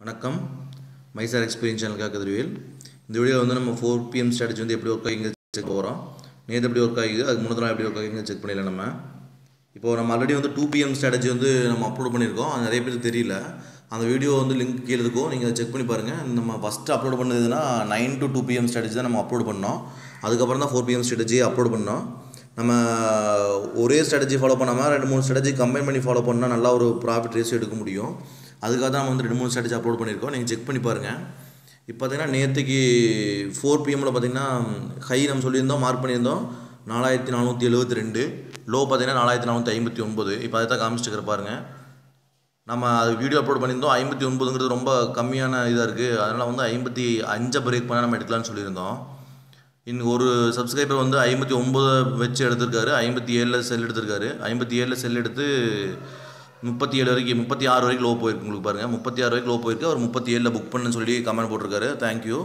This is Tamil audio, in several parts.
வணக்கம் மைசார் எக்ஸ்பீரியன்ஸ் சேனலுக்காக கதிர்வேல். இந்த வீடியோவில் வந்து நம்ம 4 PM ஸ்ட்ராட்டஜி வந்து எப்படி ஒர்க் ஆகிங்க செக் போகிறோம். நேற்று எப்படி ஒர்க் ஆகிது, அதுக்கு முன்னாடி நாள் எப்படி ஒர்க் ஆகிங்க செக் பண்ணிடலாம். நம்ம ஆல்ரெடி வந்து 2 PM ஸ்ட்ராட்டஜி வந்து நம்ம அப்லோட் பண்ணியிருக்கோம். அது நிறைய பேருக்கு தெரியல. அந்த வீடியோ வந்து லிங்க் கீழே இருக்கும், நீங்கள் அதை செக் பண்ணி பாருங்கள். நம்ம ஃபஸ்ட்டு அப்லோட் பண்ணதுன்னா 9 to 2 PM ஸ்ட்ராட்டஜி தான் நம்ம அப்லோட் பண்ணோம். அதுக்கப்புறம் தான் 4 PM ஸ்ட்ராட்டஜி அப்லோட் பண்ணோம். நம்ம ஒரே ஸ்ட்ராட்டஜி ஃபாலோ பண்ணாமல் 2-3 ஸ்ட்ராட்டஜி கம்பைன் பண்ணி ஃபாலோ பண்ணால் நல்லா ஒரு ப்ராஃபிட் ரேஷியோ எடுக்க முடியும். அதுக்காக தான் நம்ம வந்து 2-3 ஸ்ட்ராட்டஜி அப்லோட் பண்ணியிருக்கோம். நீங்கள் செக் பண்ணி பாருங்கள். இப்போ பார்த்தீங்கன்னா நேற்றுக்கு 4 PMல் பார்த்தீங்கன்னா ஹை நம்ம சொல்லியிருந்தோம், மார்க் பண்ணியிருந்தோம் 4472, லோ பார்த்தீங்கன்னா 4459. இப்போ அதை தான் காமிச்சிட்டு பாருங்கள். நம்ம அது வீடியோ அப்லோட் பண்ணியிருந்தோம். 59ங்கிறது ரொம்ப கம்மியான இதாக இருக்குது, அதனால் வந்து 55 பிரேக் பண்ணால் நம்ம எடுக்கலாம்னு சொல்லியிருந்தோம். இன்னும் ஒரு சப்ஸ்கிரைபர் வந்து 59 வச்சு எடுத்திருக்காரு, 57 செல் எடுத்திருக்காரு. 57 செல் எடுத்து 37 வரைக்கும் 36 வரைக்கும் லோ போயிருக்கு. உங்களுக்கு பாருங்கள், 36 வரைக்கும் லோ போயிருக்கு. அவர் 37 புக் பண்ணுன்னு சொல்லி கமெண்ட் போட்டிருக்காரு. தேங்க்யூ.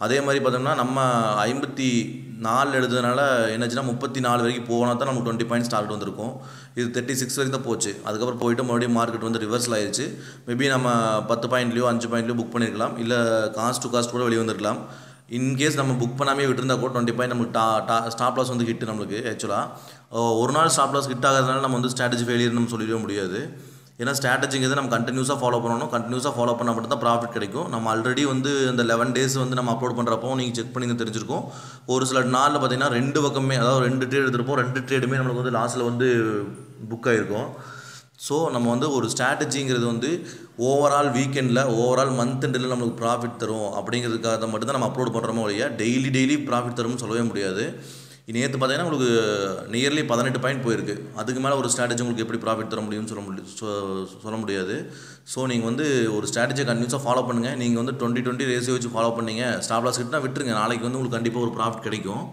அதே மாதிரி பார்த்தோம்னா நம்ம 54 எடுத்ததுனால என்னாச்சுன்னா 34 வரைக்கும் போனால் தான் நமக்கு 20 பாயிண்ட்ஸ் டார்கெட் வந்திருக்கும். இது 36 வரைக்கும் தான் போச்சு. அதுக்கப்புறம் போயிட்டு மறுபடியும் மார்க்கெட் வந்து ரிவர்ஸில் ஆயிடுச்சு. மேபி நம்ம 10 பாயிண்ட்லையோ 5 பாயிண்ட்லையோ புக் பண்ணியிருக்கலாம், இல்லை காஸ்ட் டு காஸ்ட் கூட வெளியே வந்துருக்கலாம். இன்கேஸ் நம்ம புக் பண்ணாமே விட்டுருந்தா கூட 20 பாயிண்ட் நம்மளுக்கு ஸ்டாப் லாஸ் வந்து ஹிட். நம்மளுக்கு ஆக்சுவலாக ஒரு நாள் ஸ்டாப் லாஸ் ஹிட் ஆகிறதுனால நம்ம வந்து ஸ்ட்ராட்டஜி ஃபெயிலியர் நம்ம சொல்லிடவே முடியாது. ஏன்னா ஸ்ட்ராட்டஜிங்கிறது நம்ம கண்டினியூஸாக ஃபாலோ பண்ணணும். கண்டினியூஸாக ஃபாலோ பண்ணால் மட்டும் தான் ப்ராஃபிட் கிடைக்கும். நம்ம ஆல்ரெடி வந்து அந்த 11 days வந்து நம்ம அப்லோட் பண்ணுறப்போ நீங்கள் செக் பண்ணி தெரிஞ்சிருக்கும். ஒரு சில நாளில் பார்த்தீங்கன்னா 2 பக்கமே, அதாவது 2 ட்ரேட் எடுத்துருப்போம், 2 ட்ரேடுமே நம்மளுக்கு வந்து லாஸில் வந்து புக் ஆகிருக்கும். ஸோ நம்ம வந்து ஒரு ஸ்ட்ராட்டஜிங்கிறது வந்து ஓவரால் வீக்கெண்டில், ஓவரால் மந்த் எண்டில் நம்மளுக்கு ப்ராஃபிட் தரும் அப்படிங்கிறதுக்காக மட்டும் தான் நம்ம அப்லோட் பண்ணுறோமோ இல்லையா, டெய்லி ப்ராஃபிட் தரும்னு சொல்லவே முடியாது. நேற்று பார்த்தீங்கன்னா உங்களுக்கு நியர்லி 18 பாயிண்ட் போயிருக்கு. அதுக்கு மேலே ஒரு ஸ்ட்ராட்டஜி உங்களுக்கு எப்படி ப்ராஃபிட் தர முடியும்னு சொல்ல முடியாது. ஸோ நீங்கள் வந்து ஒரு ஸ்ட்ராட்டஜியை கண்டினியூஸாக ஃபாலோ பண்ணுங்கள். நீங்கள் வந்து 20-20 ரேஷியோ வச்சு ஃபாலோ பண்ணீங்க, ஸ்டாப் லாஸ் கிட்டனா விட்டுருங்க. நாளைக்கு வந்து உங்களுக்கு கண்டிப்பாக ஒரு ப்ராஃபிட் கிடைக்கும்.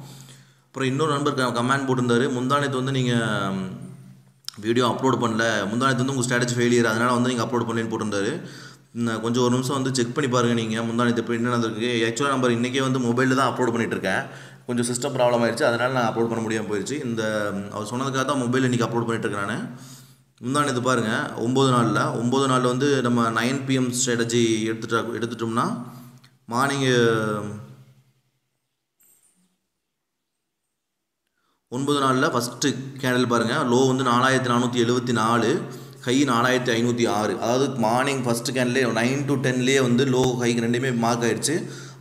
அப்புறம் இன்னொரு நண்பர் கமெண்ட் போட்டிருந்தாரு, முந்தானத்து வந்து நீங்கள் வீடியோ அப்லோட் பண்ணல, முந்தானத்து வந்து உங்கள் ஸ்ட்ராட்டஜி ஃபெயிலியர், அதனால் வந்து நீங்கள் அப்லோட் பண்ணலன்னு போட்டிருந்தாரு. கொஞ்சம் ஒரு நிமிஷம் வந்து செக் பண்ணி பாருங்கள். நீங்கள் முந்தானத்து இப்போ என்ன நடந்திருக்கு. ஆக்சுவலாக நம்பர் இன்றைக்கே வந்து மொபைலில் தான் அப்லோட் பண்ணிகிட்ருக்கேன். கொஞ்சம் சிஸ்டம் ப்ராப்ளம் ஆயிடுச்சு, அதனால் நான் அப்லோட் பண்ண முடியாமல் போயிடுச்சு. அவர் சொன்னதுக்காக தான் மொபைல் இன்றைக்கி அப்லோட் பண்ணிட்டுருக்கேன் நான். முந்தானத்து பாருங்கள், 9 நாளில் வந்து நம்ம 9 PM ஸ்ட்ராட்டஜி எடுத்துட்டோம்னா மார்னிங் 9 நாளில் ஃபஸ்ட்டு கேண்டில் பாருங்கள், லோ வந்து 4474, ஹை 4506. அதாவது மார்னிங் ஃபஸ்ட்டு கேண்டிலே 9 to 10லேயே வந்து லோ ஹை ரெண்டுமே மார்க் ஆகிடுச்சு.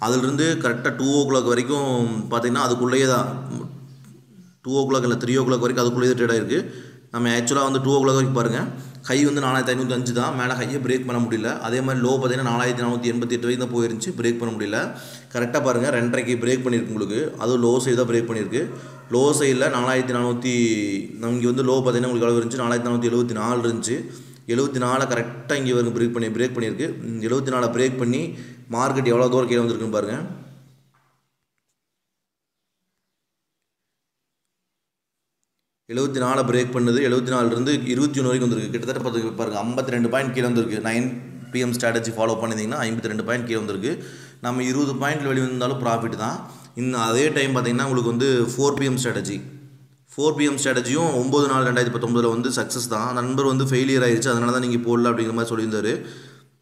அதிலிருந்து கரெக்டாக 2 o'clock வரைக்கும் பார்த்திங்கன்னா அதுக்குள்ளேயே தான், 2 o'clock இல்லை 3 o'clock வரைக்கும் அதுக்குள்ளேயே ட்ரேட் ஆகிருக்கு. நம்ம ஆக்சுவலாக வந்து 2 o'clock வரைக்கும் பாருங்கள், ஹை வந்து 4505 தான், மேலே ஹையை பிரேக் பண்ண முடியல. அதே மாதிரி லோ பார்த்திங்கன்னா 4488 வரைக்கும் தான் போயிருந்துச்சு, பிரேக் பண்ண முடியல. கரெக்டாக பாருங்கள் 2:30க்கு பிரேக் பண்ணியிருக்கு உங்களுக்கு, அதுவும் லோ சைடு தான் பிரேக் பண்ணியிருக்கு. லோ சைடில் 4400, இங்கே வந்து லோ பார்த்திங்கன்னா உங்களுக்கு எவ்வளோ இருந்துச்சு, 4474 இருந்துச்சு. 74 கரெக்டாக இங்கே வரைக்கும் பிரேக் பண்ணியிருக்கு. 74 பிரேக் பண்ணி மார்க்கெட் எவ்வளோ தூரம் கீழே வந்துருக்குன்னு பாருங்கள். 74 பிரேக் பண்ணுது, 74லேருந்து 21 வரைக்கும் வந்துருக்கு. கிட்டத்தட்ட பாருங்கள் 52 பாயிண்ட் கீழே வந்துருக்கு. 9 PM ஸ்ட்ராட்டஜி ஃபாலோ பண்ணியிருந்தீங்கன்னா 52 பாயிண்ட் கீழே வந்துருக்கு. நம்ம 20 பாயிண்ட் வெளியே வந்தாலும் ப்ராஃபிட் தான். இன்னும் அதே டைம் பார்த்திங்கன்னா உங்களுக்கு வந்து 4 PM ஸ்ட்ராட்டஜியும் 9/4/2019 வந்து சக்ஸஸ் தான். நண்பர் வந்து ஃபெயிலியர் ஆகிடுச்சு, அதனால தான் நீங்கள் போடல அப்படிங்கிற மாதிரி சொல்லியிருந்தார்.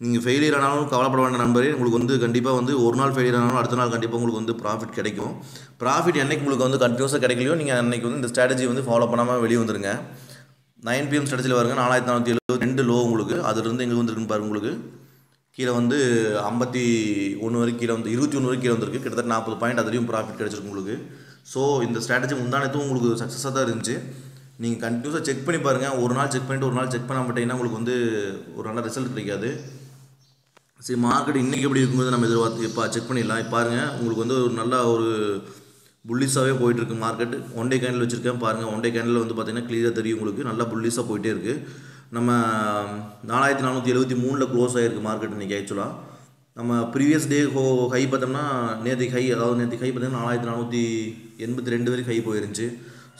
நீங்கள் ஃபெயிலியர் ஆனாலும் கவலைப்பட வேண்டாம் நண்பரே. உங்களுக்கு வந்து கண்டிப்பாக வந்து ஒரு நாள் ஃபெயிலியர் ஆனாலும் அடுத்த நாள் கண்டிப்பாக உங்களுக்கு வந்து ப்ராஃபிட் கிடைக்கும். ப்ராஃபிட் என்றைக்கு உங்களுக்கு வந்து கண்டினியூஸாக கிடைக்கலையோ நீங்கள் அன்றைக்கி வந்து இந்த ஸ்ட்ராட்டஜி வந்து ஃபாலோ பண்ணாமல் வெளியே வந்துருங்க. 9 PM ஸ்ட்ராட்டஜியில் வருங்க, 4472 லோ உங்களுக்கு, அதிலிருந்து எங்களுக்கு வந்துருக்குன்னு பாருங்கள். உங்களுக்கு கீழே வந்து 51 வரைக்கும் கீழே வந்து 21 வரைக்கும் கீழே வந்துருக்கு. கிட்டத்தட்ட 40 பாயிண்ட் அதுலேயும் ப்ராஃபிட் கிடைச்சிருக்கு உங்களுக்கு. ஸோ இந்த ஸ்ட்ராட்டஜி முந்தானத்தும் உங்களுக்கு சக்ஸஸாக தான் இருந்துச்சு. நீங்கள் கண்டினியூஸாக செக் பண்ணி பாருங்கள். ஒரு நாள் செக் பண்ணிவிட்டு ஒரு நாள் செக் பண்ண மாட்டீங்கன்னா உங்களுக்கு வந்து ஒரு நல்ல ரிசல்ட் கிடைக்காது. சரி, மார்க்கெட் இன்றைக்கி எப்படி இருக்கும்போது நம்ம எதிர்பார்த்து இப்போ செக் பண்ணிடலாம். இப்போ பாருங்கள், உங்களுக்கு வந்து ஒரு நல்ல ஒரு புல்லிஸாகவே போயிட்டுருக்கு மார்க்கெட். 1 day கேண்டில் வச்சுருக்கேன் பாருங்கள். 1 day கேண்டில் வந்து பார்த்திங்கன்னா கிளியராக தெரியும் உங்களுக்கு, நல்லா புல்லிஸாக போயிட்டே இருக்குது. நம்ம 4473 க்ளோஸ் ஆகிருக்கு மார்க்கெட் இன்றைக்கி. ஆக்சுவலாக நம்ம ப்ரீவியஸ் டே ஹை பார்த்தோம்னா நேற்றுக்கு ஹை பார்த்திங்கன்னா 4482 வரைக்கும் ஹை போயிருந்துச்சு.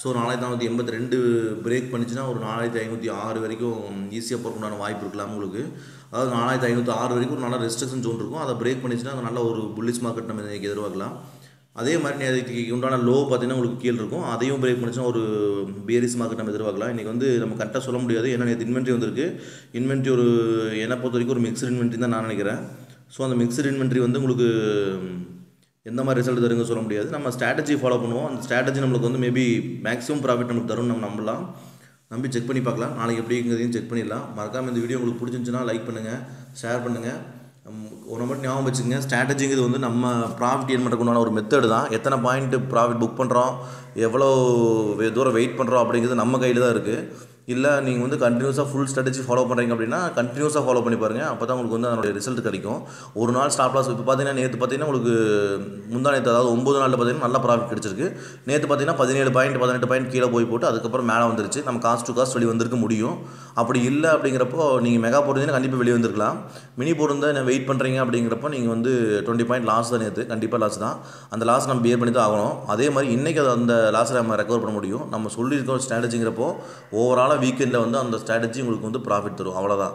ஸோ 4482 பிரேக் பண்ணிச்சுன்னா ஒரு 4506 வரைக்கும் ஈஸியாக போகிறதுக்குண்டான வாய்ப்பு இருக்கலாம் உங்களுக்கு. அதாவது 4506 வரைக்கும் ஒரு நல்ல ரெஸ்ட்ரிக்ஷன் ஜோன் இருக்கும். அதை பிரேக் பண்ணிச்சுன்னா அது நல்ல ஒரு புல்லிஷ் மார்க்கெட் நம்ம இன்றைக்கி எதிர்பார்க்கலாம். அதே மாதிரி நேற்றுக்கு உண்டான லோ பார்த்திங்கன்னா உங்களுக்கு கீழே இருக்கும், அதையும் பிரேக் பண்ணிச்சுன்னா ஒரு பேரிஸ் மார்க்கெட் நம்ம எதிர்பார்க்கலாம். இன்றைக்கி வந்து நம்ம கரெக்டாக சொல்ல முடியாது, ஏன்னா நேற்று இன்வென்ட்ரி வந்திருக்கு. இன்வென்ட்ரி என்னை பொறுத்த வரைக்கும் ஒரு மிக்சட் இன்வென்ட்ரி தான் நான் நினைக்கிறேன். ஸோ அந்த மிக்சட் இன்வென்ட்ரி வந்து உங்களுக்கு எந்த மாதிரி ரிசல்ட் தருங்க சொல்ல முடியாது. நம்ம ஸ்ட்ராட்டஜி ஃபாலோ பண்ணுவோம். அந்த ஸ்ட்ராட்டஜி நம்மளுக்கு வந்து மேபி மேக்ஸிமம் ப்ராஃபிட் நமக்கு தரும் நம்ம நம்பலாம். நம்பி செக் பண்ணி பார்க்கலாம். நாளைக்கு எப்படிங்கிறதையும் செக் பண்ணிடலாம். மறக்காமல் இந்த வீடியோ உங்களுக்கு பிடிச்சிருந்துச்சுன்னா லைக் பண்ணுங்கள், ஷேர் பண்ணுங்கள். ஒரு மட்டும் ஞாபகம் வச்சுக்கோங்க, ஸ்ட்ராட்டஜிங்கிறது வந்து நம்ம ப்ராஃபிட் ஏர்ன் பண்ணுறதுக்குண்டான ஒரு மெத்தடு தான். எத்தனை பாயிண்ட் ப்ராஃபிட் புக் பண்ணுறோம், எவ்வளோ தூரம் வெயிட் பண்ணுறோம் அப்படிங்கிறது நம்ம கையில் தான் இருக்குது. இல்லை நீங்கள் வந்து கண்டினியூஸாக ஃபுல் ஸ்ட்ராட்டஜி ஃபாலோ பண்ணுறீங்க அப்படின்னா கண்டினியூஸாக ஃபாலோ பண்ணி பாருங்கள். அப்போ தான் உங்களுக்கு வந்து அதனுடைய ரிசல்ட் கிடைக்கும். ஒரு நாள் ஸ்டாப் லாஸ் இப்போ பார்த்தீங்கன்னா நேற்று பார்த்தீங்கன்னா உங்களுக்கு நேற்று அதாவது 9 நாளில் பார்த்தீங்கன்னா நல்ல ப்ராஃபிட் கிடச்சிருக்கு. நேற்று பார்த்தீங்கன்னா 17 பாயிண்ட் 18 பாயிண்ட் கீழே போட்டு அதுக்கப்புறம் மேலே வந்துருச்சு. நம்ம காஸ்ட் டு காஸ்ட் வெளியே வந்திருக்க முடியும். அப்படி இல்லை அப்படிங்கிறப்போ நீங்கள் மெகா போட்டிருந்தீங்கன்னா கண்டிப்பாக வெளியே வந்திருக்கலாம். மினி போட்டிருந்தால் நான் வெயிட் பண்ணுறீங்க அப்படிங்கிறப்போ நீங்கள் வந்து 20 பாயிண்ட் லாஸ் தான். நேற்று கண்டிப்பாக லாஸ் தான். அந்த லாஸ் நம்ம பியர் பண்ணி தான் ஆகணும். அதே மாதிரி இன்றைக்கி அந்த லாஸை நம்ம ரெக்கவர் பண்ண முடியும். நம்ம சொல்லியிருக்கோம் ஸ்ட்ராட்டஜிங்கிறப்போ ஓவராலாக வீக்கெண்டில் வந்து அந்த ஸ்ட்ராட்டஜி உங்களுக்கு வந்து ப்ராஃபிட் தரும். அவ்வளோதான்.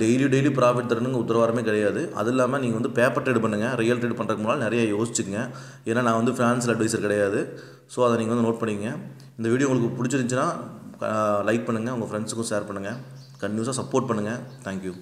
டெய்லி ப்ராஃபிட் தரணுங்க உத்தரவாதமே கிடையாது. அது இல்லாமல் நீங்கள் வந்து பேப்பர் ட்ரேட் பண்ணுங்கள். ரியல் ட்ரேட் பண்ணுறதுக்கு முன்னால் நிறைய யோசிச்சுங்க. ஏன்னா நான் வந்து ஃபினான்ஷியல் அட்வைசர் கிடையாது. ஸோ அதை நீங்கள் வந்து நோட் பண்ணிங்க. இந்த வீடியோ உங்களுக்கு பிடிச்சிருந்துச்சுன்னா லைக் பண்ணுங்கள், உங்கள் ஃப்ரெண்ட்ஸுக்கும் ஷேர் பண்ணுங்கள், கண்டினியூஸாக சப்போர்ட் பண்ணுங்கள். தேங்க்யூ.